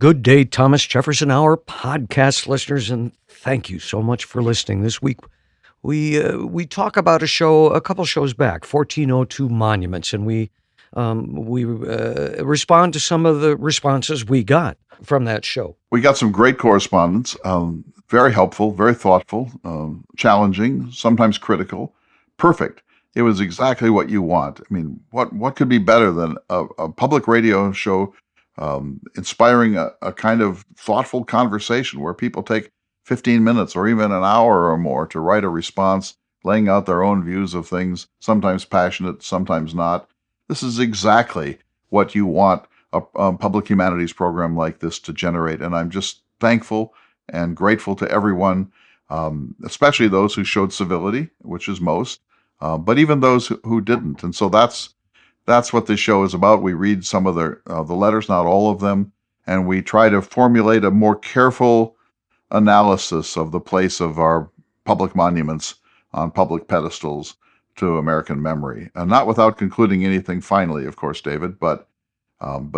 Good day, Thomas Jefferson Hour podcast listeners, and thank you so much for listening. This week, we talk about a couple shows back, 1402 monuments, and we respond to some of the responses we got from that show. We got some great correspondence, very helpful, very thoughtful, challenging, sometimes critical, perfect. It was exactly what you want. I mean, what could be better than a public radio show inspiring a kind of thoughtful conversation where people take 15 minutes or even an hour or more to write a response, laying out their own views of things, sometimes passionate, sometimes not. This is exactly what you want a public humanities program like this to generate. And I'm just thankful and grateful to everyone, especially those who showed civility, which is most, but even those who didn't. And so that's what this show is about. We read some of the letters, not all of them, and we try to formulate a more careful analysis of the place of our public monuments on public pedestals to American memory. And not without concluding anything finally, of course, David, but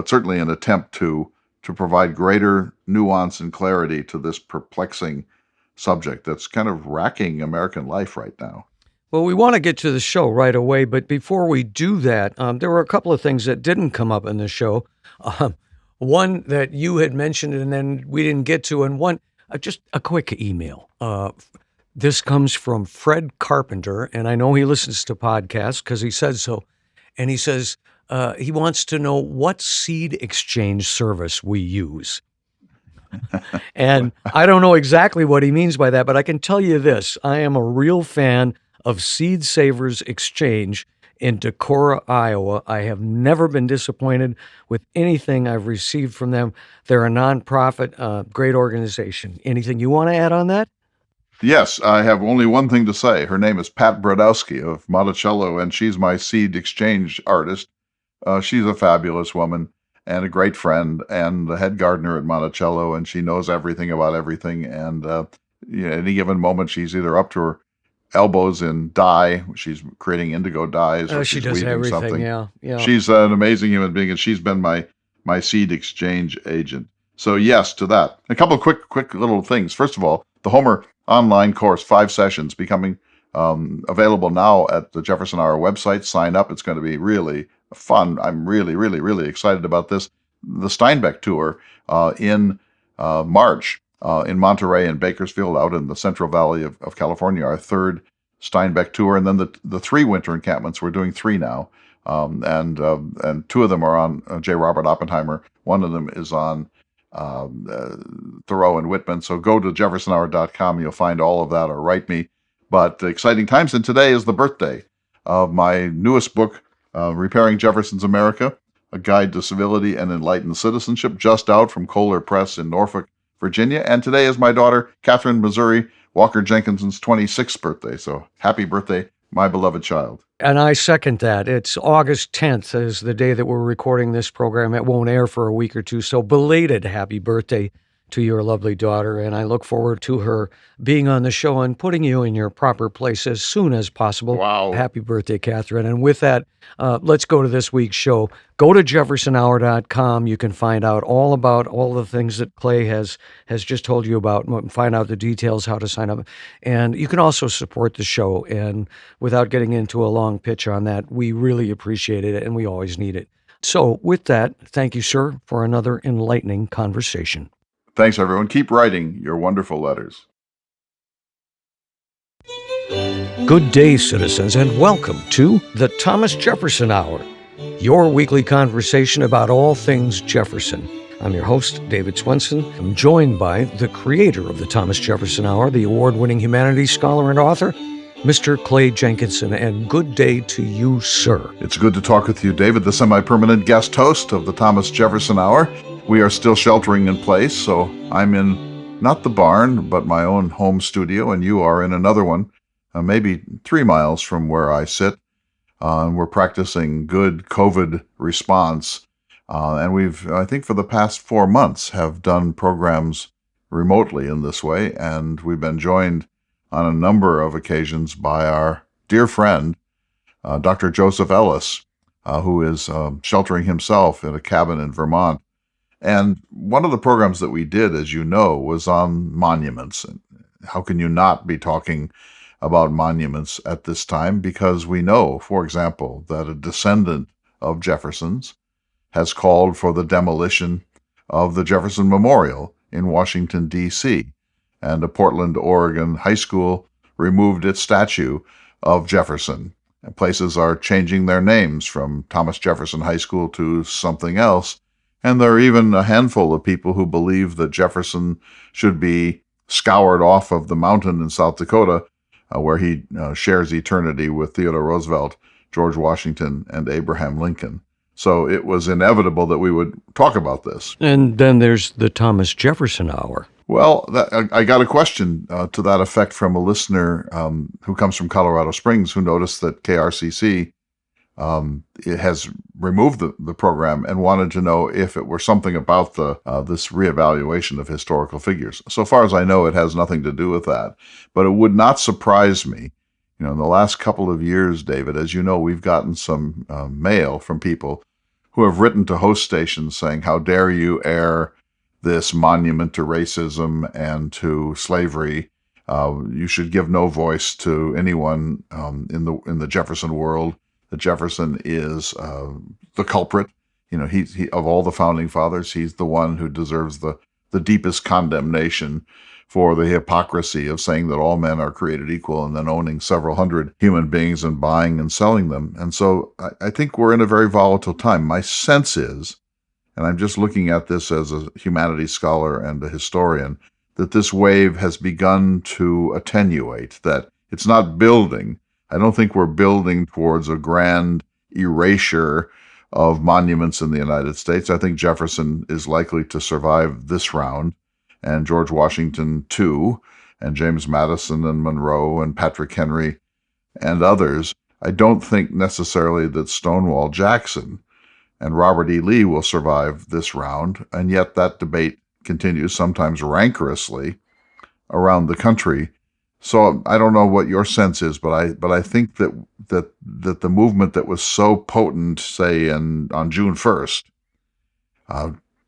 certainly an attempt to provide greater nuance and clarity to this perplexing subject that's kind of racking American life right now. Well, we want to get to the show right away, but before we do that, there were a couple of things that didn't come up in the show. One that you had mentioned and then we didn't get to, and one, just a quick email. This comes from Fred Carpenter, and I know he listens to podcasts because he says so. And he says he wants to know what seed exchange service we use. And I don't know exactly what he means by that, but I can tell you this. I am a real fan of Seed Savers Exchange in Decorah, Iowa. I have never been disappointed with anything I've received from them. They're a nonprofit, great organization. Anything you want to add on that? Yes, I have only one thing to say. Her name is Pat Brodowski of Monticello, and she's my seed exchange artist. She's a fabulous woman and a great friend and the head gardener at Monticello, and she knows everything about everything. And at any given moment, she's either up to her elbows in dye. She's creating indigo dyes. Or She she's does weaving everything, something. yeah. She's an amazing human being, and she's been my seed exchange agent. So yes to that. A couple of quick little things. First of all, the Homer online course, 5 sessions, becoming available now at the Jefferson Hour website. Sign up. It's going to be really fun. I'm really, really, really excited about this. The Steinbeck tour in March in Monterey and Bakersfield, out in the Central Valley of California, our third Steinbeck tour, and then the 3 winter encampments. We're doing 3 now, and 2 of them are on J. Robert Oppenheimer. One of them is on Thoreau and Whitman. So go to jeffersonhour.com. You'll find all of that, or write me. But exciting times, and today is the birthday of my newest book, Repairing Jefferson's America, A Guide to Civility and Enlightened Citizenship, just out from Kohler Press in Norfolk, Virginia. And today is my daughter, Catherine Missouri Walker Jenkinson's 26th birthday. So happy birthday, my beloved child. And I second that. It's August 10th is the day that we're recording this program. It won't air for a week or two. So belated happy birthday to your lovely daughter. And I look forward to her being on the show and putting you in your proper place as soon as possible. Wow. Happy birthday, Catherine. And with that, let's go to this week's show. Go to jeffersonhour.com. You can find out all about all the things that Clay has just told you about, and find out the details, how to sign up. And you can also support the show. And without getting into a long pitch on that, we really appreciate it, and we always need it. So with that, thank you, sir, for another enlightening conversation. Thanks, everyone. Keep writing your wonderful letters. Good day, citizens, and welcome to the Thomas Jefferson Hour, your weekly conversation about all things Jefferson. I'm your host, David Swenson. I'm joined by the creator of the Thomas Jefferson Hour, the award-winning humanities scholar and author, Mr. Clay Jenkinson, and good day to you, sir. It's good to talk with you, David, the semi-permanent guest host of the Thomas Jefferson Hour. We are still sheltering in place, so I'm in not the barn, but my own home studio, and you are in another one, maybe 3 miles from where I sit. And we're practicing good COVID response. And we've, I think for the past 4 months, have done programs remotely in this way, and we've been joined on a number of occasions by our dear friend, Dr. Joseph Ellis, who is sheltering himself in a cabin in Vermont. And one of the programs that we did, as you know, was on monuments. And how can you not be talking about monuments at this time? Because we know, for example, that a descendant of Jefferson's has called for the demolition of the Jefferson Memorial in Washington, D.C., and a Portland, Oregon high school removed its statue of Jefferson. And places are changing their names from Thomas Jefferson High School to something else. And there are even a handful of people who believe that Jefferson should be scoured off of the mountain in South Dakota, where he shares eternity with Theodore Roosevelt, George Washington, and Abraham Lincoln. So it was inevitable that we would talk about this. And then there's the Thomas Jefferson Hour. Well, I got a question to that effect from a listener who comes from Colorado Springs, who noticed that KRCC it has removed the program and wanted to know if it were something about this reevaluation of historical figures. So far as I know, it has nothing to do with that. But it would not surprise me. In the last couple of years, David, as you know, we've gotten some mail from people who have written to host stations saying, "How dare you air this monument to racism and to slavery? You should give no voice to anyone in the Jefferson world. That Jefferson is the culprit. He of all the founding fathers, he's the one who deserves the deepest condemnation for the hypocrisy of saying that all men are created equal and then owning several hundred human beings and buying and selling them." And so I think we're in a very volatile time. My sense is, and I'm just looking at this as a humanities scholar and a historian, that this wave has begun to attenuate, that it's not building. I don't think we're building towards a grand erasure of monuments in the United States. I think Jefferson is likely to survive this round, and George Washington too, and James Madison and Monroe and Patrick Henry and others. I don't think necessarily that Stonewall Jackson and Robert E. Lee will survive this round, and yet that debate continues, sometimes rancorously, around the country. So I don't know what your sense is, but I think that the movement that was so potent, say on June 1st,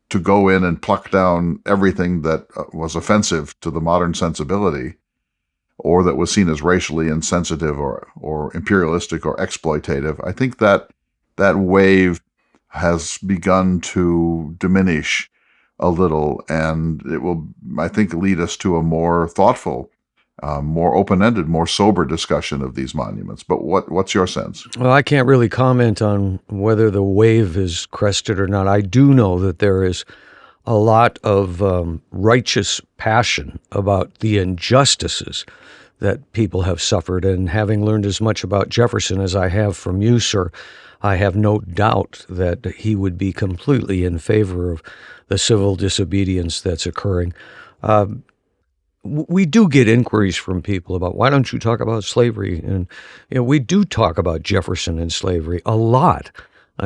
to go in and pluck down everything that was offensive to the modern sensibility, or that was seen as racially insensitive or imperialistic or exploitative, I think that wave has begun to diminish a little, and it will, I think, lead us to a more thoughtful, more open-ended, more sober discussion of these monuments. But what's your sense? Well, I can't really comment on whether the wave is crested or not. I do know that there is a lot of righteous passion about the injustices that people have suffered. And having learned as much about Jefferson as I have from you, sir, I have no doubt that he would be completely in favor of the civil disobedience that's occurring. We do get inquiries from people about, why don't you talk about slavery? And we do talk about Jefferson and slavery a lot.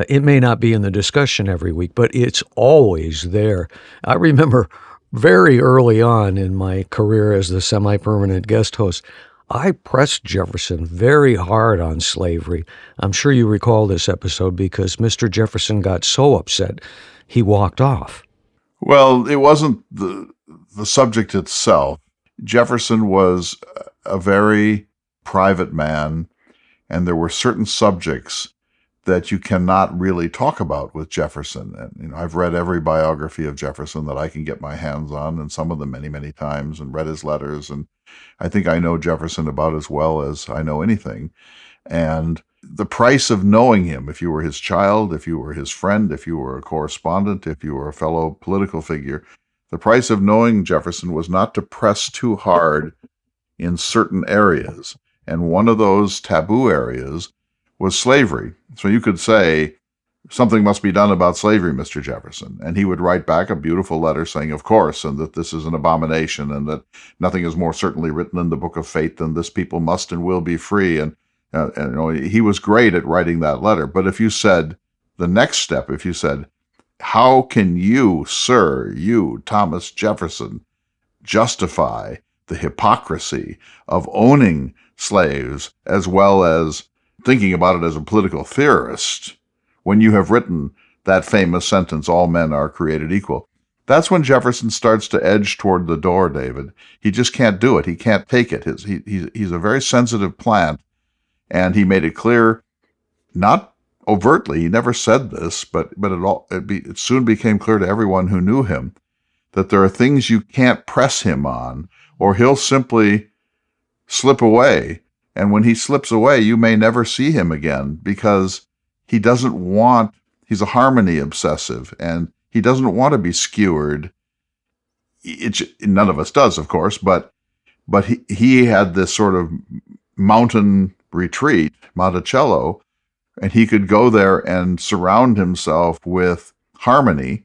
It may not be in the discussion every week, but it's always there. I remember very early on in my career as the semi-permanent guest host, I pressed Jefferson very hard on slavery. I'm sure you recall this episode because Mr. Jefferson got so upset, he walked off. Well, it wasn't the subject itself. Jefferson was a very private man, and there were certain subjects that you cannot really talk about with Jefferson. And I've read every biography of Jefferson that I can get my hands on, and some of them many, many times, and read his letters. And I think I know Jefferson about as well as I know anything. And the price of knowing him, if you were his child, if you were his friend, if you were a correspondent, if you were a fellow political figure, the price of knowing Jefferson was not to press too hard in certain areas. And one of those taboo areas was slavery. So you could say, something must be done about slavery, Mr. Jefferson. And he would write back a beautiful letter saying, of course, and that this is an abomination, and that nothing is more certainly written in the book of fate than this people must and will be free. And he was great at writing that letter. But if you said, the next step, if you said, how can you, sir, you, Thomas Jefferson, justify the hypocrisy of owning slaves as well as thinking about it as a political theorist when you have written that famous sentence, all men are created equal. That's when Jefferson starts to edge toward the door, David. He just can't do it. He can't take it. He's a very sensitive plant, and he made it clear, not overtly, he never said this, but it soon became clear to everyone who knew him that there are things you can't press him on, or he'll simply slip away. And when he slips away, you may never see him again, because he's a harmony obsessive, and he doesn't want to be skewered. None of us does, of course, but he had this sort of mountain retreat, Monticello, and he could go there and surround himself with harmony,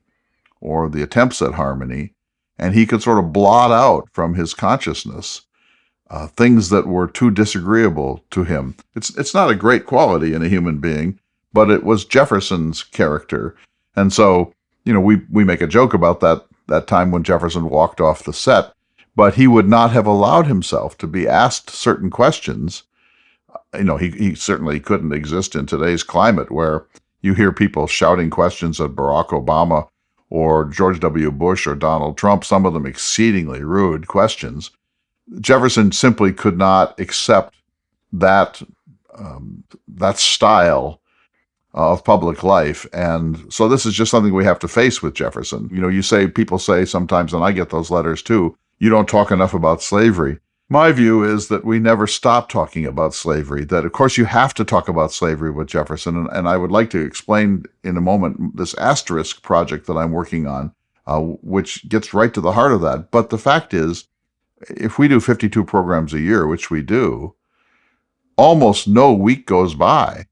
or the attempts at harmony, and he could sort of blot out from his consciousness things that were too disagreeable to him. It's not a great quality in a human being, but it was Jefferson's character. And so, we make a joke about that time when Jefferson walked off the set, but he would not have allowed himself to be asked certain questions. He certainly couldn't exist in today's climate, where you hear people shouting questions at Barack Obama or George W. Bush or Donald Trump, some of them exceedingly rude questions. Jefferson simply could not accept that style of public life. And so this is just something we have to face with Jefferson. People say sometimes, and I get those letters too, you don't talk enough about slavery. My view is that we never stop talking about slavery, that of course you have to talk about slavery with Jefferson. And I would like to explain in a moment this asterisk project that I'm working on, which gets right to the heart of that. But the fact is, if we do 52 programs a year, which we do, almost no week goes by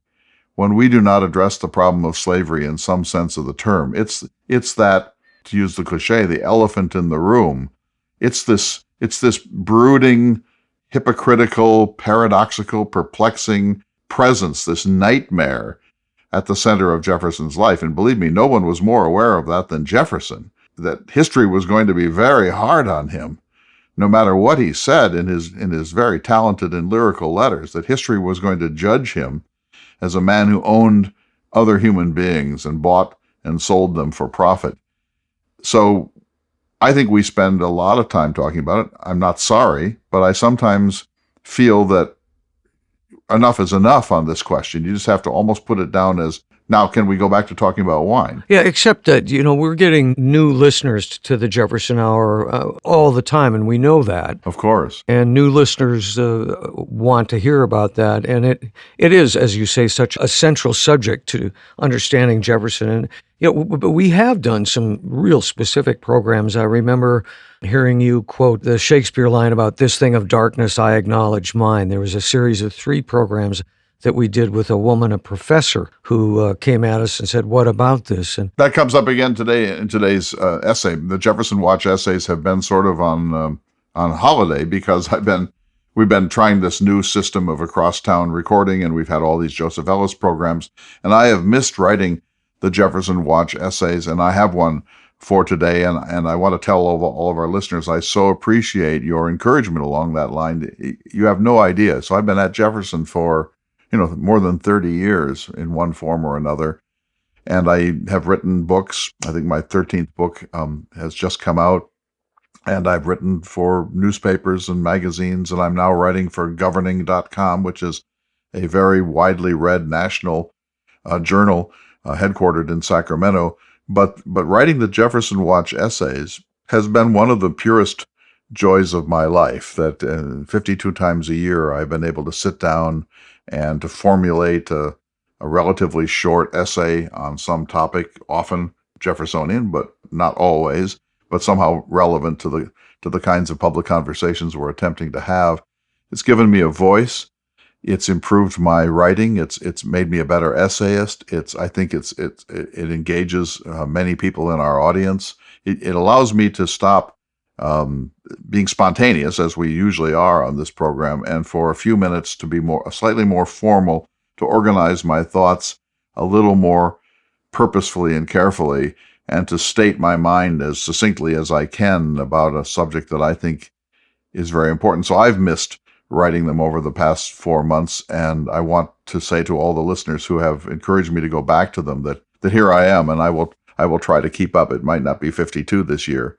when we do not address the problem of slavery in some sense of the term. It's that, to use the cliche, the elephant in the room. It's this brooding, hypocritical, paradoxical, perplexing presence, this nightmare at the center of Jefferson's life. And believe me, no one was more aware of that than Jefferson, that history was going to be very hard on him, no matter what he said in his very talented and lyrical letters, that history was going to judge him as a man who owned other human beings and bought and sold them for profit. So I think we spend a lot of time talking about it. I'm not sorry, but I sometimes feel that enough is enough on this question. You just have to almost put it down as, now can we go back to talking about wine? Yeah, except that, we're getting new listeners to the Jefferson Hour all the time, and we know that. Of course. And new listeners want to hear about that. And it is, as you say, such a central subject to understanding Jefferson. And but we have done some real specific programs. I remember hearing you quote the Shakespeare line about "This thing of darkness, I acknowledge mine." There was a series of 3 programs that we did with a woman, a professor, who came at us and said, "What about this?" And that comes up again today in today's essay. The Jefferson Watch essays have been sort of on holiday, because we've been trying this new system of across-town recording, and we've had all these Joseph Ellis programs, and I have missed writing the Jefferson Watch essays, and I have one for today, and I want to tell all of our listeners, I so appreciate your encouragement along that line. You have no idea. So I've been at Jefferson for more than 30 years in one form or another. And I have written books. I think my 13th book has just come out. And I've written for newspapers and magazines. And I'm now writing for governing.com, which is a very widely read national journal headquartered in Sacramento. But writing the Jefferson Watch essays has been one of the purest joys of my life, that 52 times a year I've been able to sit down and to formulate a relatively short essay on some topic, often Jeffersonian, but not always, but somehow relevant to the kinds of public conversations we're attempting to have. It's given me a voice. It's improved my writing. It's made me a better essayist. I think it engages many people in our audience. It allows me to stop being spontaneous, as we usually are on this program, and for a few minutes to be slightly more formal, to organize my thoughts a little more purposefully and carefully, and to state my mind as succinctly as I can about a subject that I think is very important. So I've missed writing them over the past 4 months, and I want to say to all the listeners who have encouraged me to go back to them that that here I am, and I will try to keep up. It might not be 52 this year,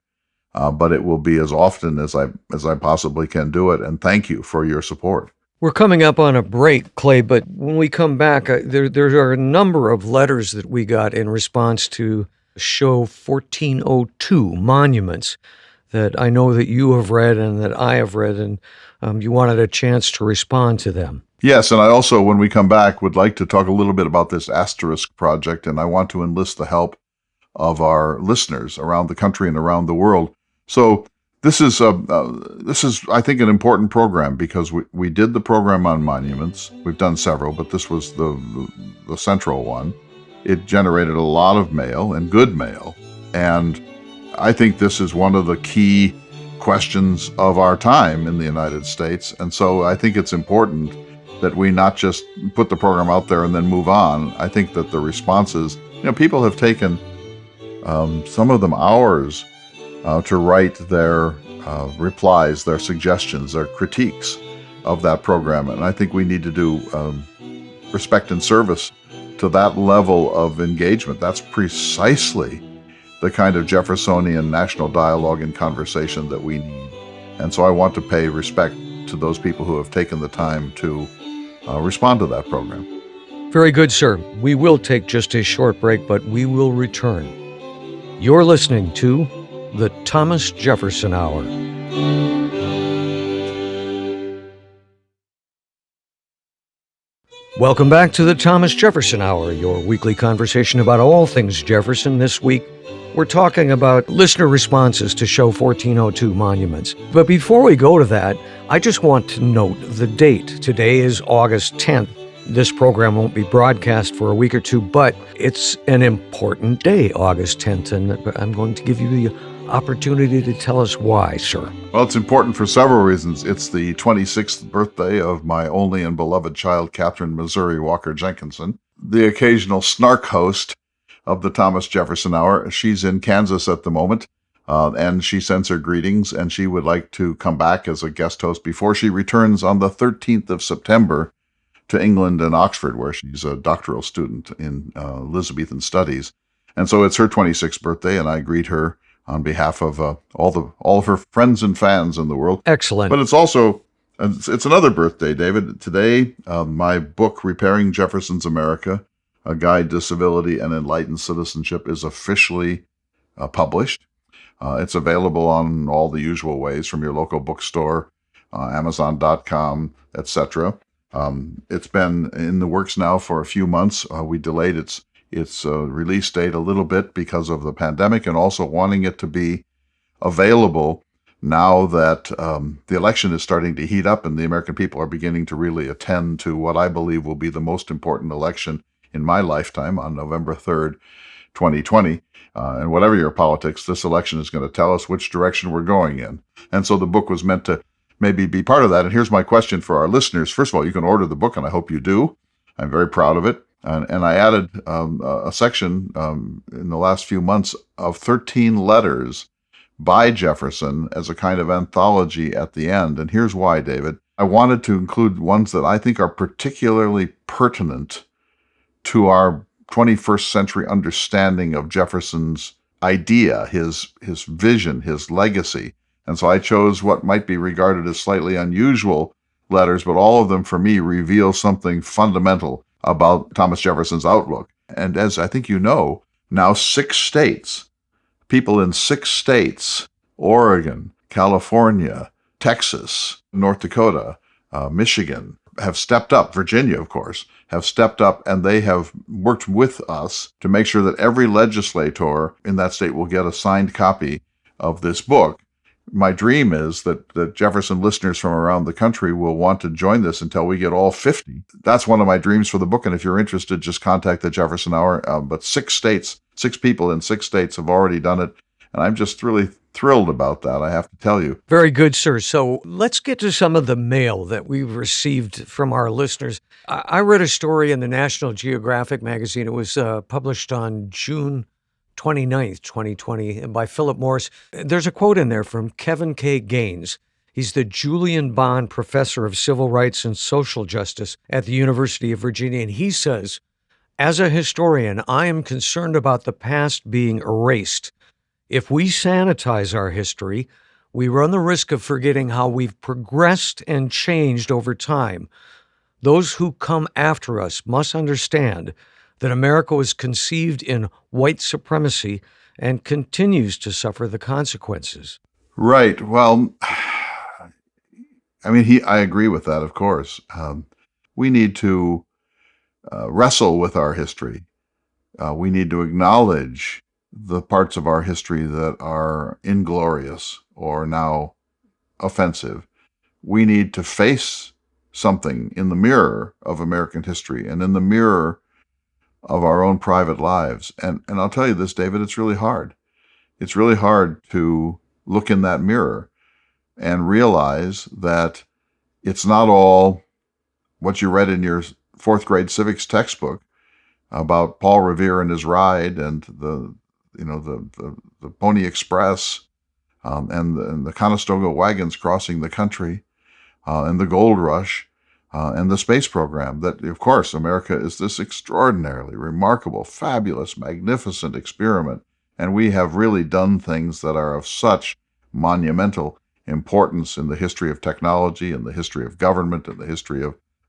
but it will be as often as I possibly can do it. And thank you for your support. We're coming up on a break, Clay, but when we come back, there are a number of letters that we got in response to show 1402, Monuments, that I know that you have read and that I have read, and you wanted a chance to respond to them. Yes, and I also, when we come back, would like to talk a little bit about this asterisk project, and I want to enlist the help of our listeners around the country and around the world. So this is, I think, an important program because we did the program on monuments. We've done several, but this was the central one. It generated a lot of mail, and good mail, and I think this is one of the key questions of our time in the United States, and so I think it's important that we not just put the program out there and then move on. I think that the responses, people have taken some of them hours to write their replies, their suggestions, their critiques of that program. And I think we need to do respect and service to that level of engagement. That's precisely the kind of Jeffersonian national dialogue and conversation that we need. And so I want to pay respect to those people who have taken the time to respond to that program. Very good, sir. We will take just a short break, but we will return. You're listening to the Thomas Jefferson Hour. Welcome back to the Thomas Jefferson Hour, your weekly conversation about all things Jefferson. This week, we're talking about listener responses to show 1402, Monuments. But before we go to that, I just want to note the date. Today is August 10th. This program won't be broadcast for a week or two, but it's an important day, August 10th, and I'm going to give you the opportunity to tell us why, sir. Well, it's important for several reasons. It's the 26th birthday of my only and beloved child, Catherine Missouri Walker Jenkinson, the occasional snark host of the Thomas Jefferson Hour. She's in Kansas at the moment, and she sends her greetings, and she would like to come back as a guest host before she returns on the 13th of September to England and Oxford, where she's a doctoral student in Elizabethan studies. And so it's her 26th birthday, and I greet her on behalf of all of her friends and fans in the world. Excellent. But it's also, it's another birthday, David. Today, my book, Repairing Jefferson's America, A Guide to Civility and Enlightened Citizenship, is officially published. It's available on all the usual ways, from your local bookstore, Amazon.com, etc. It's been in the works now for a few months. We delayed its release date a little bit because of the pandemic, and also wanting it to be available now that the election is starting to heat up and the American people are beginning to really attend to what I believe will be the most important election in my lifetime on November 3rd, 2020. And whatever your politics, this election is going to tell us which direction we're going in. And so the book was meant to maybe be part of that. And here's my question for our listeners. First of all, you can order the book, and I hope you do. I'm very proud of it. And I added a section in the last few months of 13 letters by Jefferson as a kind of anthology at the end. And here's why, David. I wanted to include ones that I think are particularly pertinent to our 21st century understanding of Jefferson's idea, his vision, his legacy. And so I chose what might be regarded as slightly unusual letters, but all of them for me reveal something fundamental about Thomas Jefferson's outlook. And as I think you know, now 6 states, people in 6 states, Oregon, California, Texas, North Dakota, Michigan, have stepped up, Virginia, of course, have stepped up, and they have worked with us to make sure that every legislator in that state will get a signed copy of this book. My dream is that Jefferson listeners from around the country will want to join this until we get all 50. That's one of my dreams for the book, and if you're interested, just contact the Jefferson Hour. But 6 states, 6 people in 6 states have already done it, and I'm just really thrilled about that, I have to tell you. Very good, sir. So let's get to some of the mail that we've received from our listeners. I read a story in the National Geographic magazine. It was published on June 29th, 2020, and by Philip Morris. There's a quote in there from Kevin K. Gaines. He's the Julian Bond Professor of Civil Rights and Social Justice at the University of Virginia, and he says, As a historian, I am concerned about the past being erased. If we sanitize our history, we run the risk of forgetting how we've progressed and changed over time. Those who come after us must understand that America was conceived in white supremacy and continues to suffer the consequences. Right. Well, I mean, I agree with that, of course. We need to wrestle with our history. We need to acknowledge the parts of our history that are inglorious or now offensive. We need to face something in the mirror of American history and in the mirror of our own private lives. And I'll tell you this, David, it's really hard. It's really hard to look in that mirror and realize that it's not all what you read in your fourth grade civics textbook about Paul Revere and his ride and the Pony Express and the Conestoga wagons crossing the country and the gold rush and the space program. That, of course, America is this extraordinarily remarkable, fabulous, magnificent experiment. And we have really done things that are of such monumental importance in the history of technology, in the history of government, in the history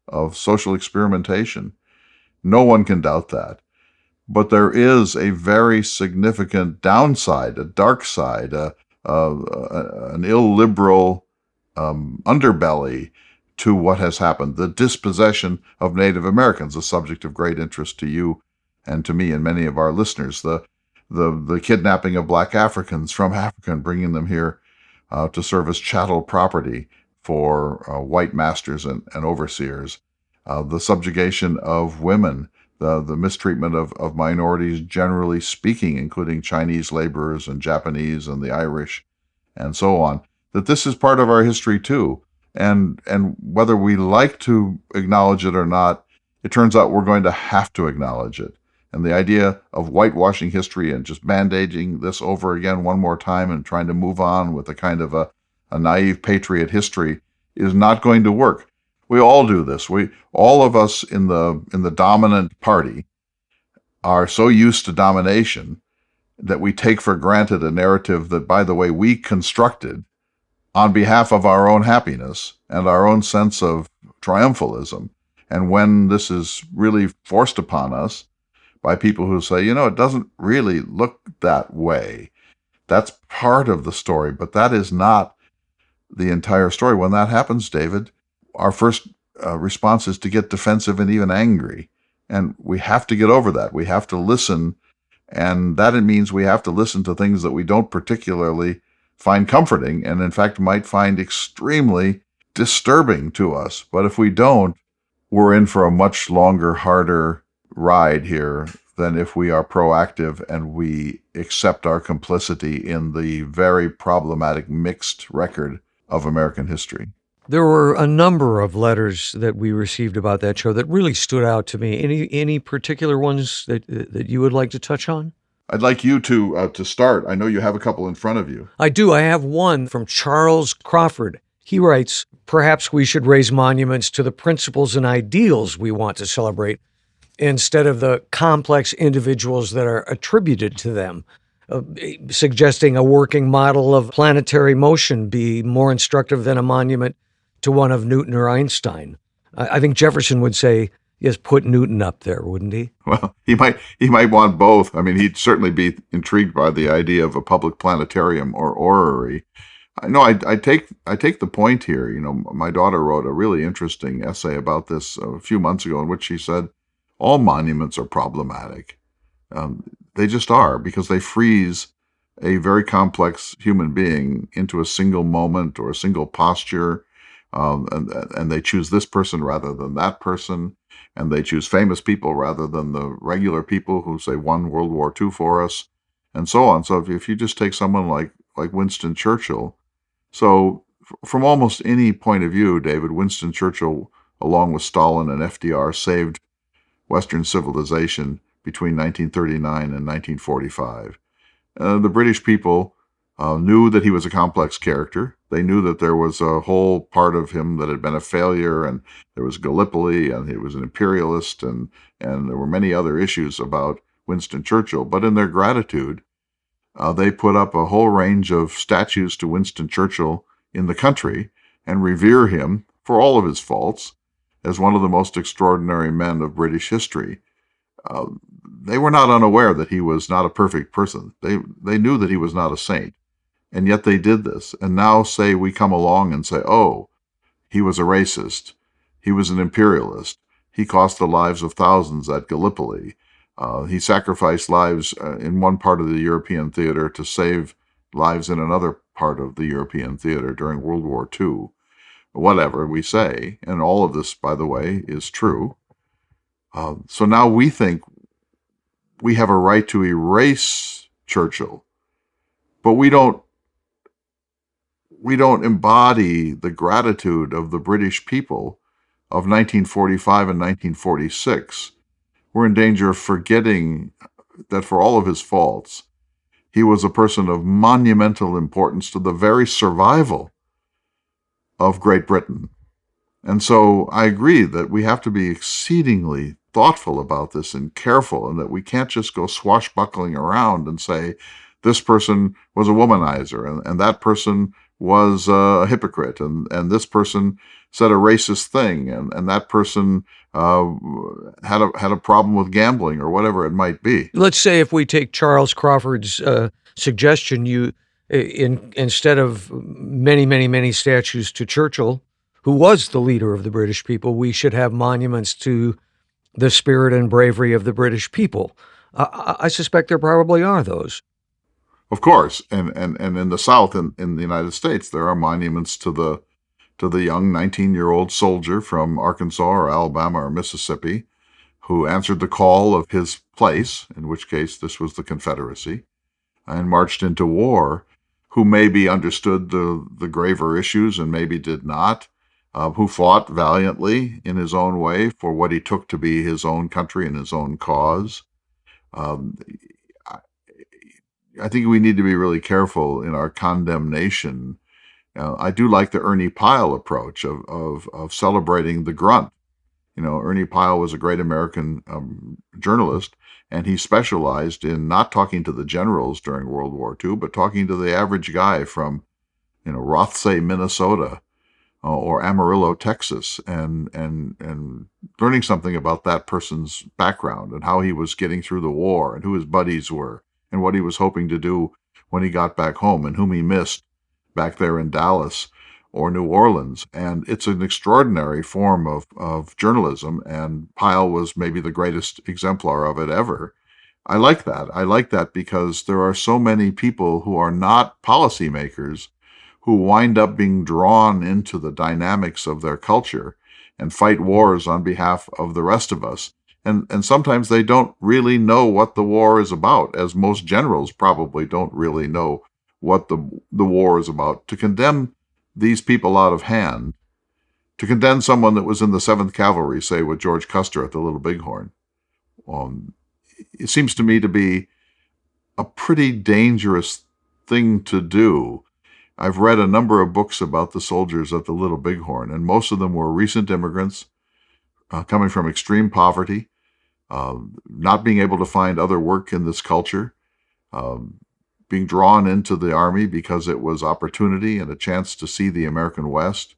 of social experimentation. No one can doubt that. But there is a very significant downside, a dark side, an illiberal underbelly to what has happened. The dispossession of Native Americans, a subject of great interest to you and to me and many of our listeners. The kidnapping of black Africans from Africa and bringing them here to serve as chattel property for white masters and overseers. The subjugation of women, the mistreatment of minorities generally speaking, including Chinese laborers and Japanese and the Irish and so on, that this is part of our history too. And whether we like to acknowledge it or not, it turns out we're going to have to acknowledge it. And the idea of whitewashing history and just band-aiding this over again one more time and trying to move on with a kind of a naive patriot history is not going to work. We all do this. All of us in the dominant party are so used to domination that we take for granted a narrative that, by the way, we constructed on behalf of our own happiness and our own sense of triumphalism. And when this is really forced upon us by people who say, it doesn't really look that way, that's part of the story, but that is not the entire story. When that happens, David, our first response is to get defensive and even angry. And we have to get over that. We have to listen. And that it means we have to listen to things that we don't particularly find comforting and, in fact, might find extremely disturbing to us. But if we don't, we're in for a much longer, harder ride here than if we are proactive and we accept our complicity in the very problematic mixed record of American history. There were a number of letters that we received about that show that really stood out to me. Any particular ones that you would like to touch on? I'd like you to start. I know you have a couple in front of you. I do. I have one from Charles Crawford. He writes, "Perhaps we should raise monuments to the principles and ideals we want to celebrate instead of the complex individuals that are attributed to them, suggesting a working model of planetary motion be more instructive than a monument to one of Newton or Einstein." I think Jefferson would say, yes, put Newton up there, wouldn't he? Well, he might want both. I mean, he'd certainly be intrigued by the idea of a public planetarium or orrery. I take the point here. My daughter wrote a really interesting essay about this a few months ago in which she said all monuments are problematic. They just are, because they freeze a very complex human being into a single moment or a single posture. And they choose this person rather than that person, and they choose famous people rather than the regular people who, say, won World War II for us, and so on. So if you just take someone like Winston Churchill, so from almost any point of view, David, Winston Churchill, along with Stalin and FDR, saved Western civilization between 1939 and 1945. The British people knew that he was a complex character. They knew that there was a whole part of him that had been a failure, and there was Gallipoli, and he was an imperialist, and there were many other issues about Winston Churchill. But in their gratitude, they put up a whole range of statues to Winston Churchill in the country and revere him for all of his faults as one of the most extraordinary men of British history. Uh, they were not unaware that he was not a perfect person. They knew that he was not a saint, and yet they did this. And now say we come along and say, oh, he was a racist. He was an imperialist. He cost the lives of thousands at Gallipoli. He sacrificed lives in one part of the European theater to save lives in another part of the European theater during World War II. Whatever we say, and all of this, by the way, is true. So now we think we have a right to erase Churchill, but we don't embody the gratitude of the British people of 1945 and 1946. We're in danger of forgetting that for all of his faults, he was a person of monumental importance to the very survival of Great Britain. And so I agree that we have to be exceedingly thoughtful about this and careful, and that we can't just go swashbuckling around and say, this person was a womanizer, and that person was a hypocrite, and this person said a racist thing, and that person had a problem with gambling, or whatever it might be. Let's say if we take Charles Crawford's suggestion, instead of many statues to Churchill, who was the leader of the British people, we should have monuments to the spirit and bravery of the British people. I suspect there probably are those. Of course, and in the South, in the United States, there are monuments to the young 19-year-old soldier from Arkansas or Alabama or Mississippi who answered the call of his place, in which case this was the Confederacy, and marched into war, who maybe understood the graver issues and maybe did not, who fought valiantly in his own way for what he took to be his own country and his own cause. I think we need to be really careful in our condemnation. I do like the Ernie Pyle approach of celebrating the grunt. Ernie Pyle was a great American journalist, and he specialized in not talking to the generals during World War II, but talking to the average guy from, Rothsay, Minnesota, or Amarillo, Texas, and learning something about that person's background and how he was getting through the war and who his buddies were and what he was hoping to do when he got back home and whom he missed back there in Dallas or New Orleans. And it's an extraordinary form of journalism, and Pyle was maybe the greatest exemplar of it ever. I like that. I like that because there are so many people who are not policymakers who wind up being drawn into the dynamics of their culture and fight wars on behalf of the rest of us. And sometimes they don't really know what the war is about, as most generals probably don't really know what the war is about. To condemn these people out of hand, to condemn someone that was in the 7th Cavalry, say with George Custer at the Little Bighorn, it seems to me to be a pretty dangerous thing to do. I've read a number of books about the soldiers at the Little Bighorn, and most of them were recent immigrants coming from extreme poverty, not being able to find other work in this culture, being drawn into the Army because it was opportunity and a chance to see the American West.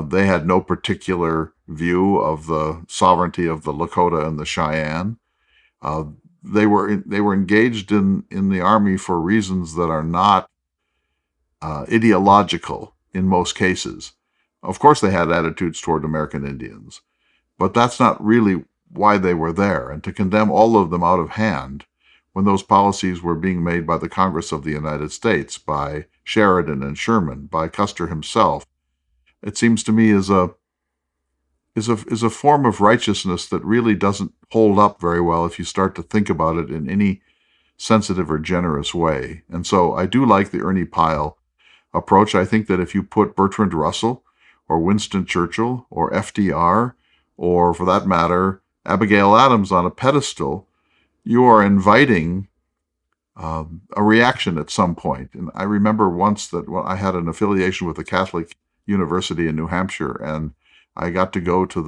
They had no particular view of the sovereignty of the Lakota and the Cheyenne. They were engaged in the Army for reasons that are not ideological in most cases. Of course, they had attitudes toward American Indians, but that's not really why they were there. And to condemn all of them out of hand when those policies were being made by the Congress of the United States, by Sheridan and Sherman, by Custer himself, it seems to me is a form of righteousness that really doesn't hold up very well if you start to think about it in any sensitive or generous way. And so I do like the Ernie Pyle approach. I think that if you put Bertrand Russell or Winston Churchill or FDR, or for that matter, Abigail Adams on a pedestal, you are inviting a reaction at some point. And I remember once that when I had an affiliation with a Catholic university in New Hampshire, and I got to go to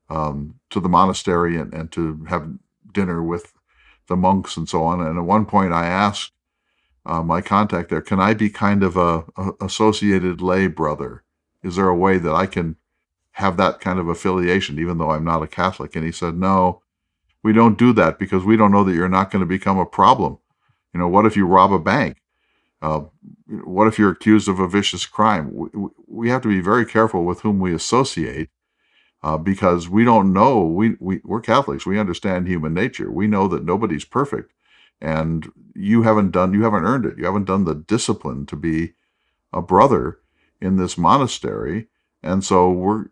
the monastery and to have dinner with the monks and so on. And at one point, I asked my contact there, "Can I be kind of a associated lay brother? Is there a way that I can have that kind of affiliation, even though I'm not a Catholic?" And he said, "No, we don't do that because we don't know that you're not going to become a problem. What if you rob a bank? Uh, what if you're accused of a vicious crime? We have to be very careful with whom we associate because we don't know. We're Catholics. We understand human nature. We know that nobody's perfect, and you haven't earned it. You haven't done the discipline to be a brother in this monastery, and so we're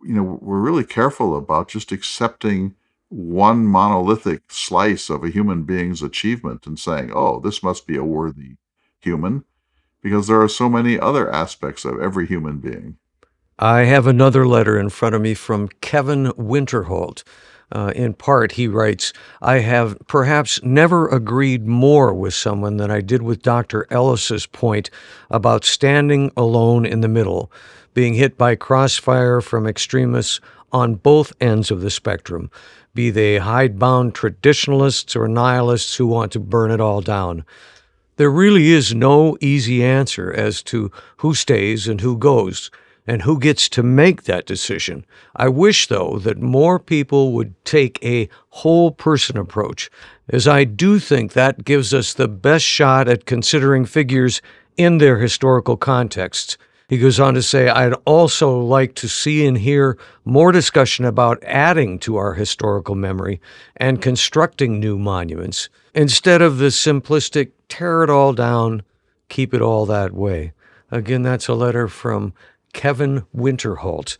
really careful about just accepting one monolithic slice of a human being's achievement and saying, oh, this must be a worthy human, because there are so many other aspects of every human being." I have another letter in front of me from Kevin Winterhalt. In part, he writes, I have perhaps never agreed more with someone than I did with Dr. Ellis's point about standing alone in the middle, being hit by crossfire from extremists on both ends of the spectrum, be they hidebound traditionalists or nihilists who want to burn it all down. There really is no easy answer as to who stays and who goes, and who gets to make that decision. I wish, though, that more people would take a whole person approach, as I do think that gives us the best shot at considering figures in their historical contexts. He goes on to say, I'd also like to see and hear more discussion about adding to our historical memory and constructing new monuments, instead of the simplistic tear it all down, keep it all that way. Again, that's a letter from Kevin Winterhalt.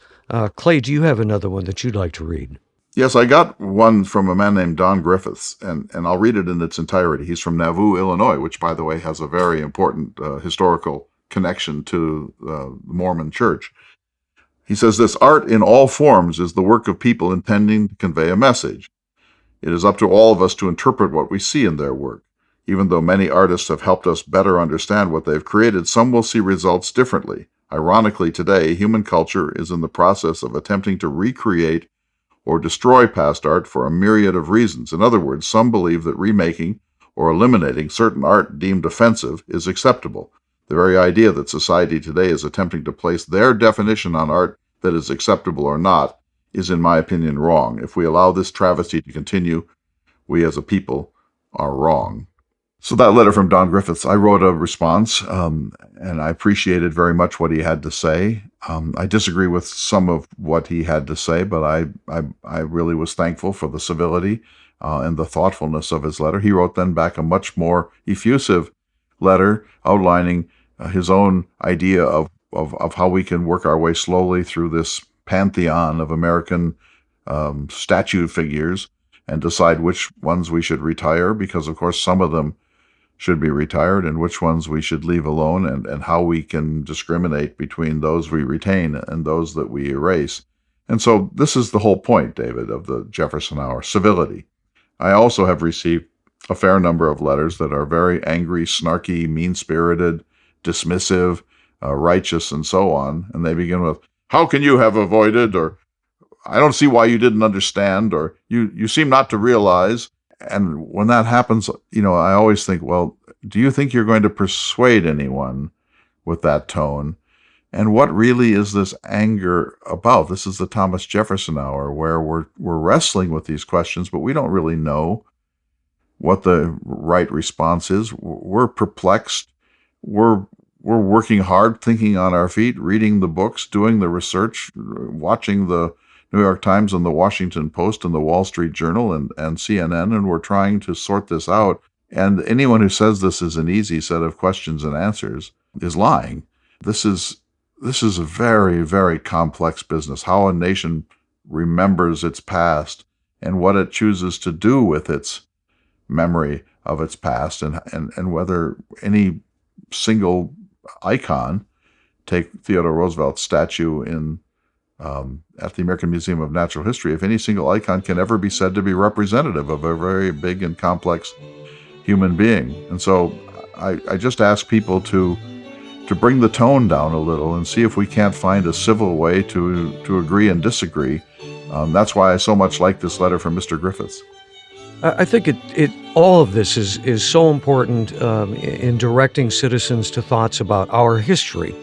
Clay, do you have another one that you'd like to read? Yes, I got one from a man named Don Griffiths, and I'll read it in its entirety. He's from Nauvoo, Illinois, which, by the way, has a very important historical connection to the Mormon Church. He says this: art in all forms is the work of people intending to convey a message. It is up to all of us to interpret what we see in their work. Even though many artists have helped us better understand what they've created, some will see results differently. Ironically, today, human culture is in the process of attempting to recreate or destroy past art for a myriad of reasons. In other words, some believe that remaking or eliminating certain art deemed offensive is acceptable. The very idea that society today is attempting to place their definition on art that is acceptable or not is, in my opinion, wrong. If we allow this travesty to continue, we as a people are wrong. So that letter from Don Griffiths, I wrote a response, and I appreciated very much what he had to say. I disagree with some of what he had to say, but I really was thankful for the civility and the thoughtfulness of his letter. He wrote then back a much more effusive letter outlining his own idea of how we can work our way slowly through this pantheon of American statue figures and decide which ones we should retire, because, of course, some of them should be retired, and which ones we should leave alone, and how we can discriminate between those we retain and those that we erase. And so this is the whole point, David, of the Jefferson Hour: civility. I also have received a fair number of letters that are very angry, snarky, mean-spirited, dismissive, righteous, and so on. And they begin with, how can you have avoided, or I don't see why you didn't understand, or you seem not to realize. And when that happens, I always think, well, do you think you're going to persuade anyone with that tone? And what really is this anger about? This is the Thomas Jefferson Hour, where we're wrestling with these questions, but we don't really know what the right response is. We're perplexed. We're working hard, thinking on our feet, reading the books, doing the research, watching the New York Times and the Washington Post and the Wall Street Journal and CNN, and we're trying to sort this out. And anyone who says this is an easy set of questions and answers is lying. This is a very, very complex business. How a nation remembers its past and what it chooses to do with its memory of its past, and whether any single icon, take Theodore Roosevelt's statue at the American Museum of Natural History, if any single icon can ever be said to be representative of a very big and complex human being. And so I just ask people to bring the tone down a little and see if we can't find a civil way to agree and disagree. That's why I so much like this letter from Mr. Griffiths. I think it all of this is so important in directing citizens to thoughts about our history.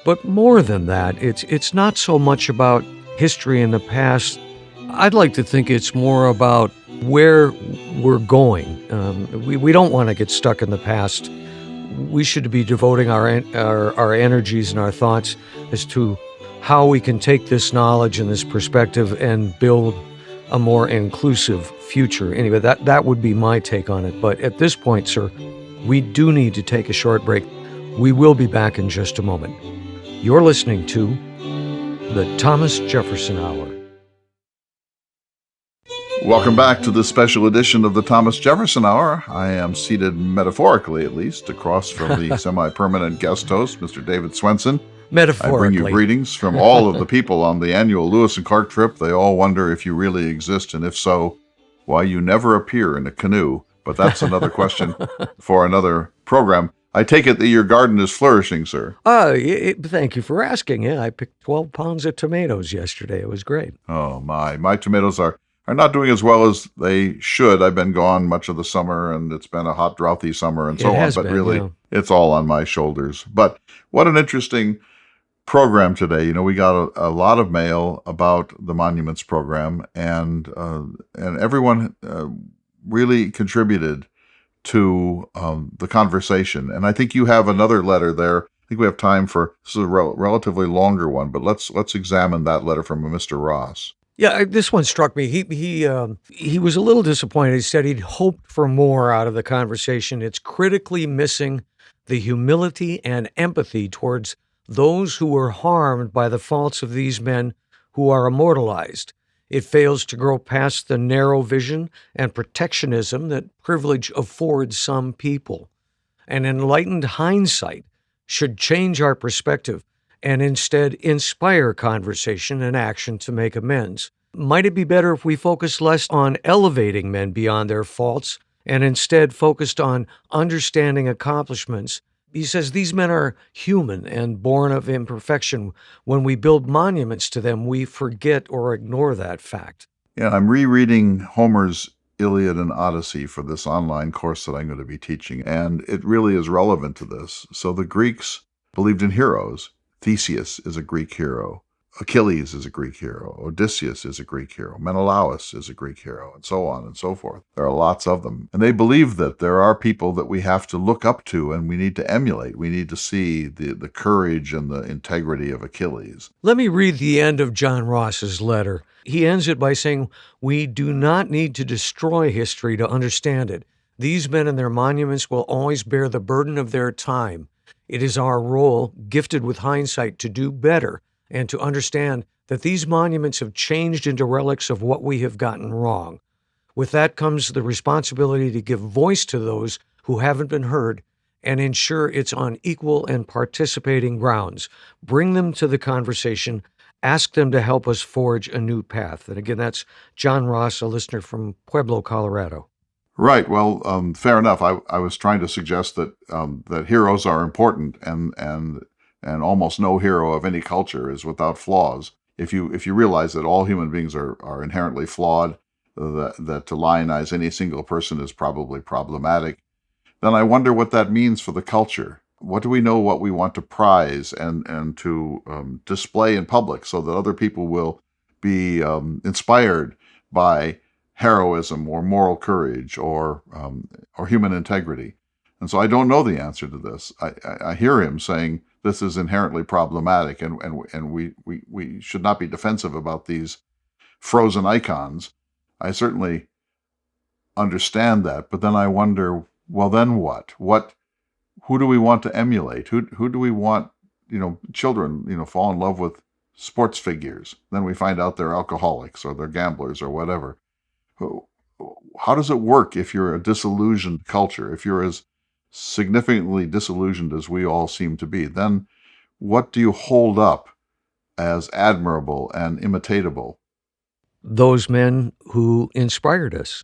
But more than that, it's not so much about history in the past. I'd like to think it's more about where we're going. We don't want to get stuck in the past. We should be devoting our energies and our thoughts as to how we can take this knowledge and this perspective and build a more inclusive future. Anyway, that would be my take on it. But at this point, sir, we do need to take a short break. We will be back in just a moment. You're listening to the Thomas Jefferson Hour. Welcome back to this special edition of the Thomas Jefferson Hour. I am seated, metaphorically at least, across from the semi-permanent guest host, Mr. David Swenson. Metaphorically. I bring you greetings from all of the people on the annual Lewis and Clark trip. They all wonder if you really exist, and if so, why you never appear in a canoe. But that's another question for another program. I take it that your garden is flourishing, sir. Thank you for asking. Yeah, I picked 12 pounds of tomatoes yesterday. It was great. Oh, my tomatoes are not doing as well as they should. I've been gone much of the summer, and it's been a hot, drouthy summer and so on. But really, it's all on my shoulders. But what an interesting program today. We got a lot of mail about the Monuments program, and everyone really contributed to the conversation. And I think you have another letter there. I think we have time for this is a relatively longer one, but let's examine that letter from Mr. Ross. Yeah, this one struck me. He was a little disappointed. He said he'd hoped for more out of the conversation. It's critically missing the humility and empathy towards those who were harmed by the faults of these men who are immortalized. It fails to grow past the narrow vision and protectionism that privilege affords some people. An enlightened hindsight should change our perspective and instead inspire conversation and action to make amends. Might it be better if we focused less on elevating men beyond their faults and instead focused on understanding accomplishments? He says these men are human and born of imperfection. When we build monuments to them, we forget or ignore that fact. Yeah, I'm rereading Homer's Iliad and Odyssey for this online course that I'm going to be teaching, and it really is relevant to this. So the Greeks believed in heroes. Theseus is a Greek hero. Achilles is a Greek hero. Odysseus is a Greek hero. Menelaus is a Greek hero, and so on and so forth. There are lots of them. And they believe that there are people that we have to look up to and we need to emulate. We need to see the courage and the integrity of Achilles. Let me read the end of John Ross's letter. He ends it by saying, "We do not need to destroy history to understand it. These men and their monuments will always bear the burden of their time. It is our role, gifted with hindsight, to do better and to understand that these monuments have changed into relics of what we have gotten wrong. With that comes the responsibility to give voice to those who haven't been heard and ensure it's on equal and participating grounds. Bring them to the conversation. Ask them to help us forge a new path." And again, that's John Ross, a listener from Pueblo, Colorado. Right. Well, fair enough. I was trying to suggest that that heroes are important, and almost no hero of any culture is without flaws. If you realize that all human beings are inherently flawed, that to lionize any single person is probably problematic, then I wonder what that means for the culture. What do we know what we want to prize and to display in public so that other people will be inspired by heroism or moral courage or human integrity? And so I don't know the answer to this. I hear him saying this is inherently problematic, and we should not be defensive about these frozen icons. I certainly understand that, but then I wonder, well, then what? Who do we want to emulate? Who do we want? Children, fall in love with sports figures. Then we find out they're alcoholics or they're gamblers or whatever. How does it work if you're a disillusioned culture? If you're as significantly disillusioned as we all seem to be, then what do you hold up as admirable and imitatable? Those men who inspired us.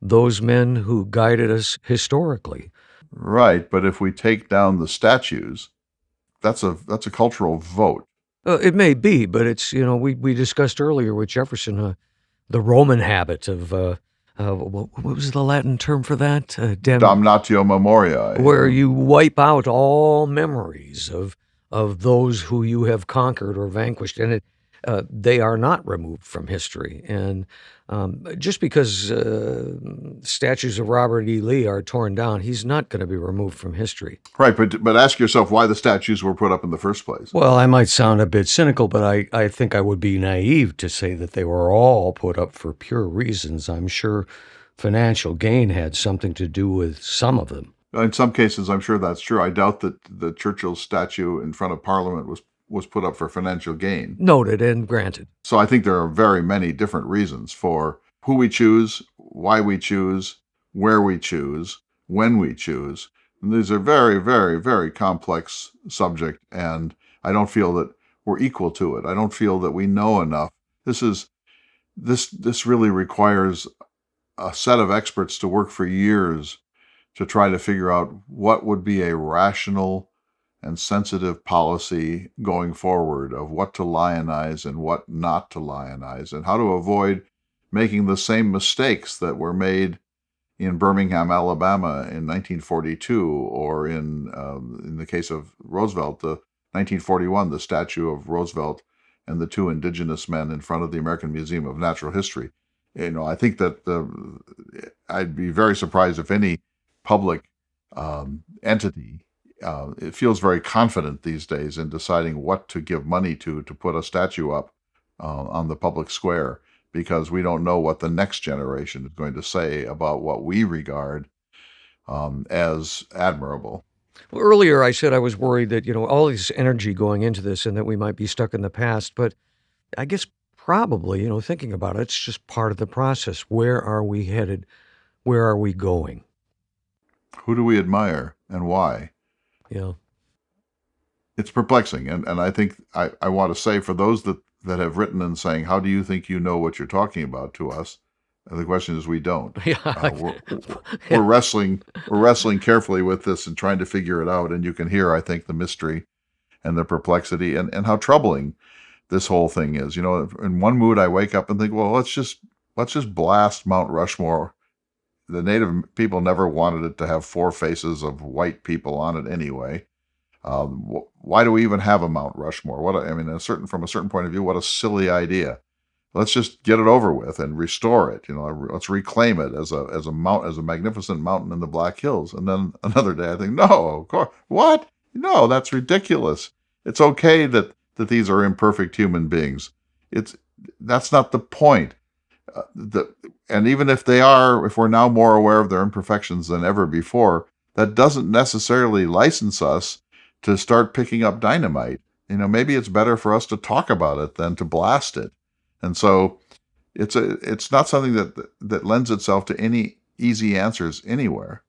those men who guided us historically. Right, but if we take down the statues, that's a cultural vote. It may be, but it's, we discussed earlier with Jefferson, the Roman habit of, what was the Latin term for that? Damnatio memoriae. Where you wipe out all memories of those who you have conquered or vanquished, and they are not removed from history. And just because statues of Robert E. Lee are torn down, he's not going to be removed from history. Right, but ask yourself why the statues were put up in the first place. Well, I might sound a bit cynical, but I think I would be naive to say that they were all put up for pure reasons. I'm sure financial gain had something to do with some of them. In some cases, I'm sure that's true. I doubt that the Churchill statue in front of Parliament was put up for financial gain. Noted and granted. So I think there are very many different reasons for who we choose, why we choose, where we choose, when we choose. And these are very, very, very complex subject, and I don't feel that we're equal to it. I don't feel that we know enough. This really requires a set of experts to work for years to try to figure out what would be a rational and sensitive policy going forward of what to lionize and what not to lionize, and how to avoid making the same mistakes that were made in Birmingham, Alabama in 1942, or in the case of Roosevelt, the 1941, the statue of Roosevelt and the two indigenous men in front of the American Museum of Natural History. I think that I'd be very surprised if any public entity it feels very confident these days in deciding what to give money to put a statue up on the public square, because we don't know what the next generation is going to say about what we regard as admirable. Well, earlier I said I was worried that, all this energy going into this and that we might be stuck in the past, but I guess probably, thinking about it, it's just part of the process. Where are we headed? Where are we going? Who do we admire and why? Yeah. It's perplexing. And I think I want to say, for those that have written and saying, how do you think you know what you're talking about to us? The question is, we don't. Yeah. We're wrestling carefully with this and trying to figure it out. And you can hear, I think, the mystery and the perplexity and how troubling this whole thing is. In one mood, I wake up and think, well, let's just blast Mount Rushmore. The native people never wanted it to have four faces of white people on it anyway. Why do we even have a Mount Rushmore? From a certain point of view, what a silly idea. Let's just get it over with and restore it. Let's reclaim it as a magnificent mountain in the Black Hills. And then another day, I think, no, of course, what? No, that's ridiculous. It's okay that these are imperfect human beings. That's not the point. And even if they are, if we're now more aware of their imperfections than ever before, that doesn't necessarily license us to start picking up dynamite. Maybe it's better for us to talk about it than to blast it. And so it's not something that lends itself to any easy answers anywhere.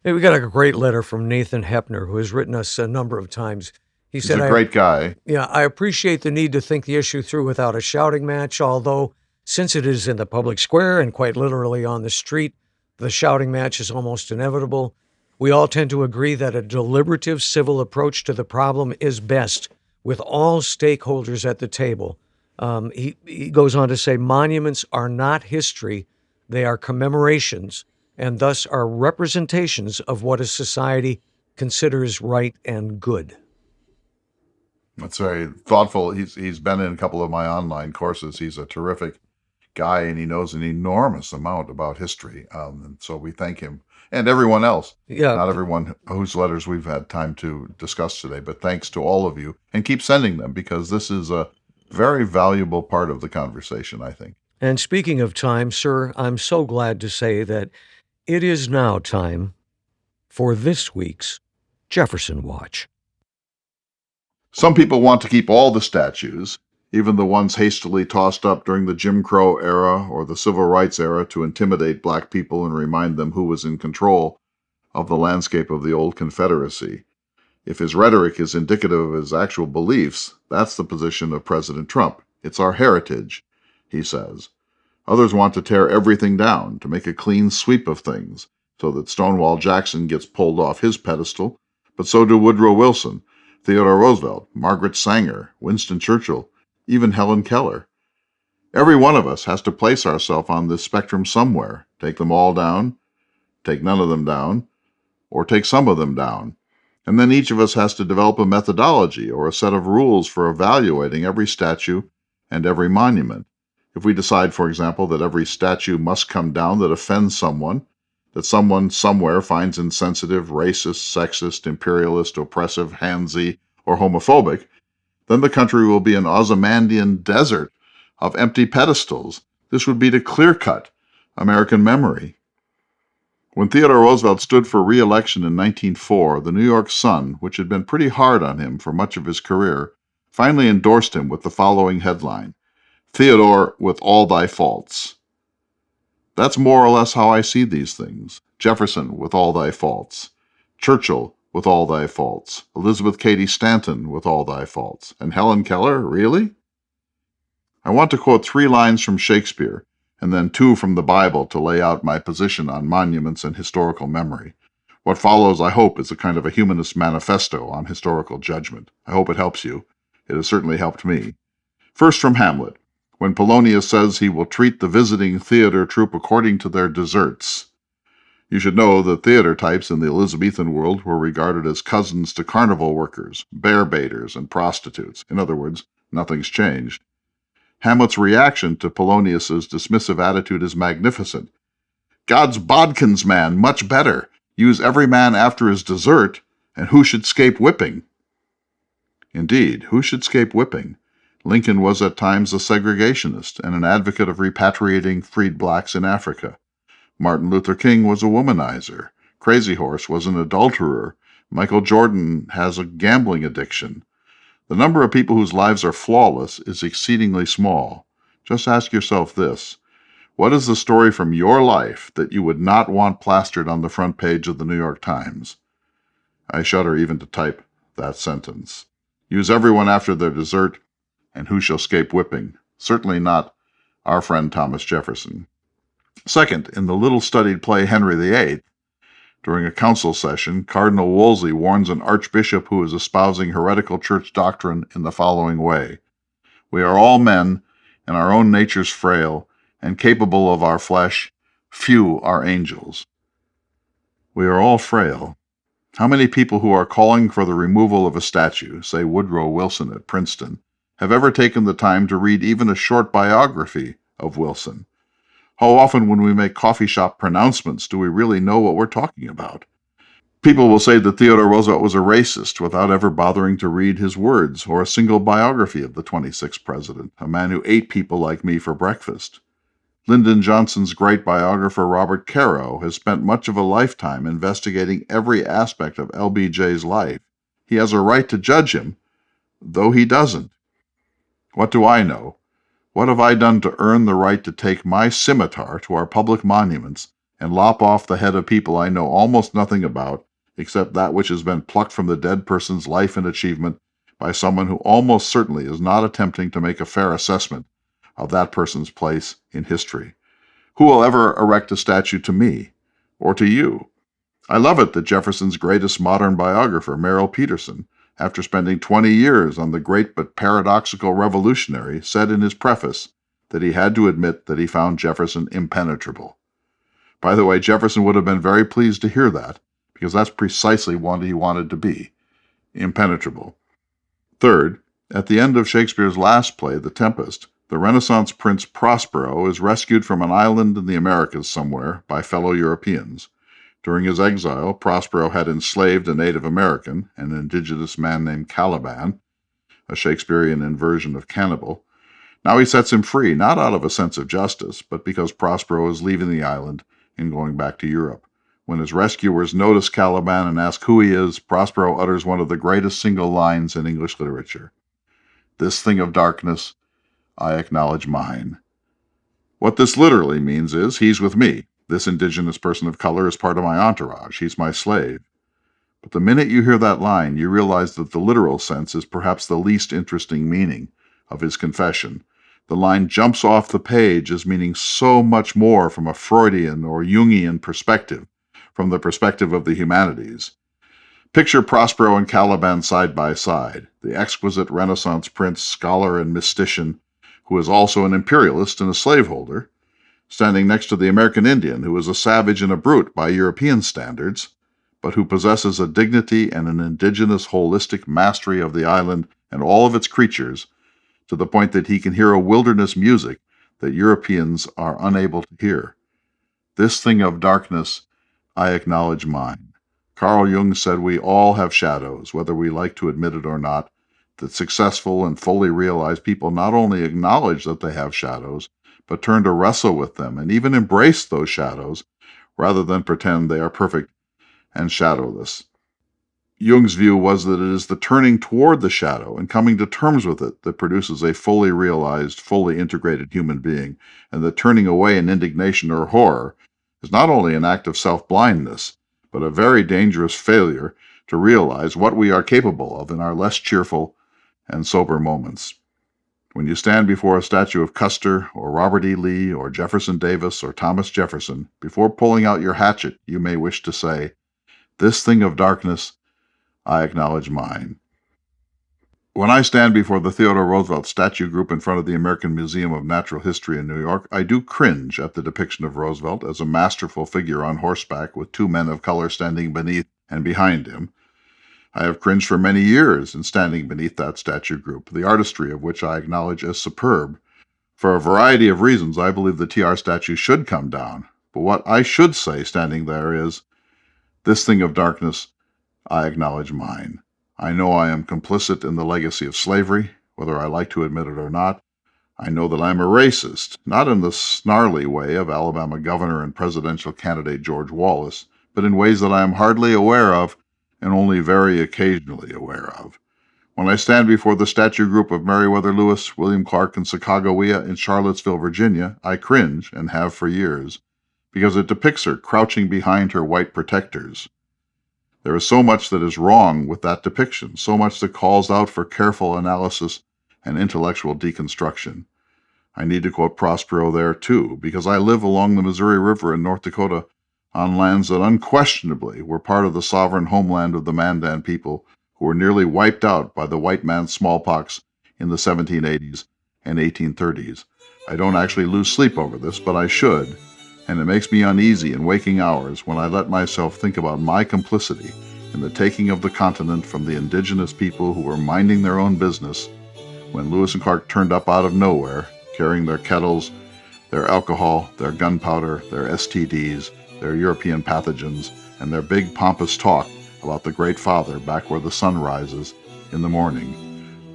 Hey, we got a great letter from Nathan Hepner, who has written us a number of times. He's a great guy. Yeah, I appreciate the need to think the issue through without a shouting match, although since it is in the public square and quite literally on the street, the shouting match is almost inevitable. We all tend to agree that a deliberative civil approach to the problem is best, with all stakeholders at the table. He goes on to say, monuments are not history, they are commemorations, and thus are representations of what a society considers right and good. That's very thoughtful. He's been in a couple of my online courses. He's a terrific guy, and he knows an enormous amount about history. And so we thank him and everyone else. Yeah. Not everyone whose letters we've had time to discuss today, but thanks to all of you. And keep sending them, because this is a very valuable part of the conversation, I think. And speaking of time, sir, I'm so glad to say that it is now time for this week's Jefferson Watch. Some people want to keep all the statues, even the ones hastily tossed up during the Jim Crow era or the Civil Rights era, to intimidate black people and remind them who was in control of the landscape of the old Confederacy. If his rhetoric is indicative of his actual beliefs, that's the position of President Trump. It's our heritage, he says. Others want to tear everything down, to make a clean sweep of things, so that Stonewall Jackson gets pulled off his pedestal, but so do Woodrow Wilson, Theodore Roosevelt, Margaret Sanger, Winston Churchill, even Helen Keller. Every one of us has to place ourselves on this spectrum somewhere, take them all down, take none of them down, or take some of them down. And then each of us has to develop a methodology or a set of rules for evaluating every statue and every monument. If we decide, for example, that every statue must come down that offends someone, that someone somewhere finds insensitive, racist, sexist, imperialist, oppressive, handsy, or homophobic, then the country will be an Ozymandian desert of empty pedestals. This would be to clear-cut American memory. When Theodore Roosevelt stood for re-election in 1904, the New York Sun, which had been pretty hard on him for much of his career, finally endorsed him with the following headline: "Theodore, with all thy faults." That's more or less how I see these things. Jefferson, with all thy faults. Churchill, with all thy faults. Elizabeth Cady Stanton, with all thy faults. And Helen Keller, really? I want to quote 3 lines from Shakespeare, and then 2 from the Bible to lay out my position on monuments and historical memory. What follows, I hope, is a kind of a humanist manifesto on historical judgment. I hope it helps you. It has certainly helped me. First, from Hamlet, when Polonius says he will treat the visiting theater troupe according to their deserts. You should know that theater types in the Elizabethan world were regarded as cousins to carnival workers, bear baiters, and prostitutes. In other words, nothing's changed. Hamlet's reaction to Polonius's dismissive attitude is magnificent. God's bodkins, man, much better. Use every man after his desert, and who should scape whipping? Indeed, who should scape whipping? Lincoln was at times a segregationist and an advocate of repatriating freed blacks in Africa. Martin Luther King was a womanizer. Crazy Horse was an adulterer. Michael Jordan has a gambling addiction. The number of people whose lives are flawless is exceedingly small. Just ask yourself this: what is the story from your life that you would not want plastered on the front page of the New York Times? I shudder even to type that sentence. Use everyone after their desert, and who shall scape whipping? Certainly not our friend Thomas Jefferson. Second, in the little-studied play Henry VIII, during a council session, Cardinal Wolsey warns an archbishop who is espousing heretical church doctrine in the following way: "We are all men, and our own natures frail, and capable of our flesh. Few are angels." We are all frail. How many people who are calling for the removal of a statue, say Woodrow Wilson at Princeton, have ever taken the time to read even a short biography of Wilson? How often when we make coffee shop pronouncements do we really know what we're talking about? People will say that Theodore Roosevelt was a racist without ever bothering to read his words or a single biography of the 26th president, a man who ate people like me for breakfast. Lyndon Johnson's great biographer Robert Caro has spent much of a lifetime investigating every aspect of LBJ's life. He has a right to judge him, though he doesn't. What do I know? What have I done to earn the right to take my scimitar to our public monuments and lop off the head of people I know almost nothing about, except that which has been plucked from the dead person's life and achievement by someone who almost certainly is not attempting to make a fair assessment of that person's place in history? Who will ever erect a statue to me or to you? I love it that Jefferson's greatest modern biographer, Merrill Peterson, after spending 20 years on the great but paradoxical revolutionary, said in his preface that he had to admit that he found Jefferson impenetrable. By the way, Jefferson would have been very pleased to hear that, because that's precisely what he wanted to be: impenetrable. Third, at the end of Shakespeare's last play, The Tempest, the Renaissance prince Prospero is rescued from an island in the Americas somewhere by fellow Europeans. During his exile, Prospero had enslaved a Native American, an indigenous man named Caliban, a Shakespearean inversion of cannibal. Now he sets him free, not out of a sense of justice, but because Prospero is leaving the island and going back to Europe. When his rescuers notice Caliban and ask who he is, Prospero utters one of the greatest single lines in English literature: "This thing of darkness, I acknowledge mine." What this literally means is, he's with me. This indigenous person of color is part of my entourage. He's my slave. But the minute you hear that line, you realize that the literal sense is perhaps the least interesting meaning of his confession, The line jumps off the page as meaning so much more from a Freudian or Jungian perspective, from the perspective of the humanities. Picture Prospero and Caliban side by side, the exquisite Renaissance prince, scholar, and mystician, who is also an imperialist and a slaveholder, standing next to the American Indian, who is a savage and a brute by European standards, but who possesses a dignity and an indigenous holistic mastery of the island and all of its creatures, to the point that he can hear a wilderness music that Europeans are unable to hear. This thing of darkness, I acknowledge mine. Carl Jung said we all have shadows, whether we like to admit it or not, that successful and fully realized people not only acknowledge that they have shadows, but turn to wrestle with them and even embrace those shadows rather than pretend they are perfect and shadowless. Jung's view was that it is the turning toward the shadow and coming to terms with it that produces a fully realized, fully integrated human being, and that turning away in indignation or horror is not only an act of self-blindness, but a very dangerous failure to realize what we are capable of in our less cheerful and sober moments. When you stand before a statue of Custer or Robert E. Lee or Jefferson Davis or Thomas Jefferson, before pulling out your hatchet, you may wish to say, "This thing of darkness, I acknowledge mine." When I stand before the Theodore Roosevelt statue group in front of the American Museum of Natural History in New York, I do cringe at the depiction of Roosevelt as a masterful figure on horseback with two men of color standing beneath and behind him. I have cringed for many years in standing beneath that statue group, the artistry of which I acknowledge as superb. For a variety of reasons, I believe the TR statue should come down, but what I should say standing there is, "This thing of darkness, I acknowledge mine." I know I am complicit in the legacy of slavery, whether I like to admit it or not. I know that I am a racist, not in the snarly way of Alabama governor and presidential candidate George Wallace, but in ways that I am hardly aware of and only very occasionally aware of. When I stand before the statue group of Meriwether Lewis, William Clark, and Sacagawea in Charlottesville, Virginia, I cringe, and have for years, because it depicts her crouching behind her white protectors. There is so much that is wrong with that depiction, so much that calls out for careful analysis and intellectual deconstruction. I need to quote Prospero there, too, because I live along the Missouri River in North Dakota on lands that unquestionably were part of the sovereign homeland of the Mandan people, who were nearly wiped out by the white man's smallpox in the 1780s and 1830s. I don't actually lose sleep over this, but I should, and it makes me uneasy in waking hours when I let myself think about my complicity in the taking of the continent from the indigenous people who were minding their own business when Lewis and Clark turned up out of nowhere, carrying their kettles, their alcohol, their gunpowder, their STDs, their European pathogens, and their big pompous talk about the Great Father back where the sun rises in the morning.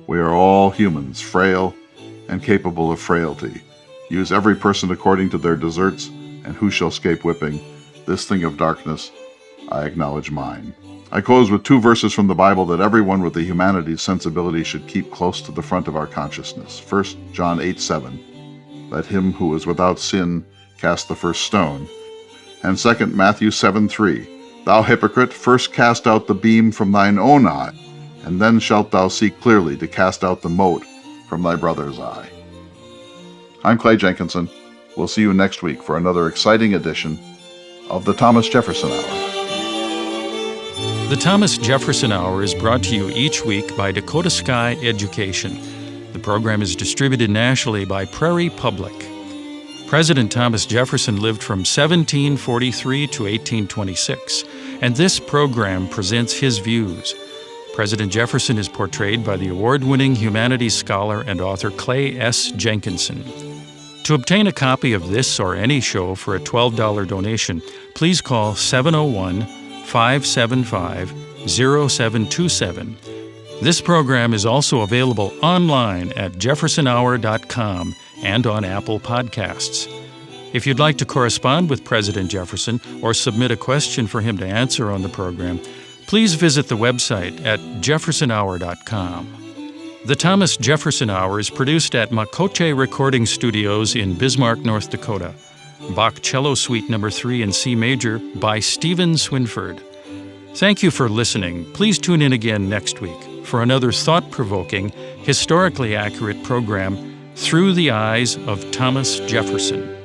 We are all humans, frail and capable of frailty. Use every person according to their deserts, and who shall escape whipping? This thing of darkness, I acknowledge mine. I close with two verses from the Bible that everyone with the humanities sensibility should keep close to the front of our consciousness. First, John 8:7, "Let him who is without sin cast the first stone." And second, Matthew 7:3, "Thou hypocrite, first cast out the beam from thine own eye, and then shalt thou see clearly to cast out the mote from thy brother's eye." I'm Clay Jenkinson. We'll see you next week for another exciting edition of the Thomas Jefferson Hour. The Thomas Jefferson Hour is brought to you each week by Dakota Sky Education. The program is distributed nationally by Prairie Public. President Thomas Jefferson lived from 1743 to 1826, and this program presents his views. President Jefferson is portrayed by the award-winning humanities scholar and author Clay S. Jenkinson. To obtain a copy of this or any show for a $12 donation, please call 701-575-0727. This program is also available online at jeffersonhour.com and on Apple Podcasts. If you'd like to correspond with President Jefferson or submit a question for him to answer on the program, please visit the website at jeffersonhour.com. The Thomas Jefferson Hour is produced at Makoche Recording Studios in Bismarck, North Dakota. Bach Cello Suite No. 3 in C Major by Stephen Swinford. Thank you for listening. Please tune in again next week for another thought-provoking, historically accurate program Through the Eyes of Thomas Jefferson.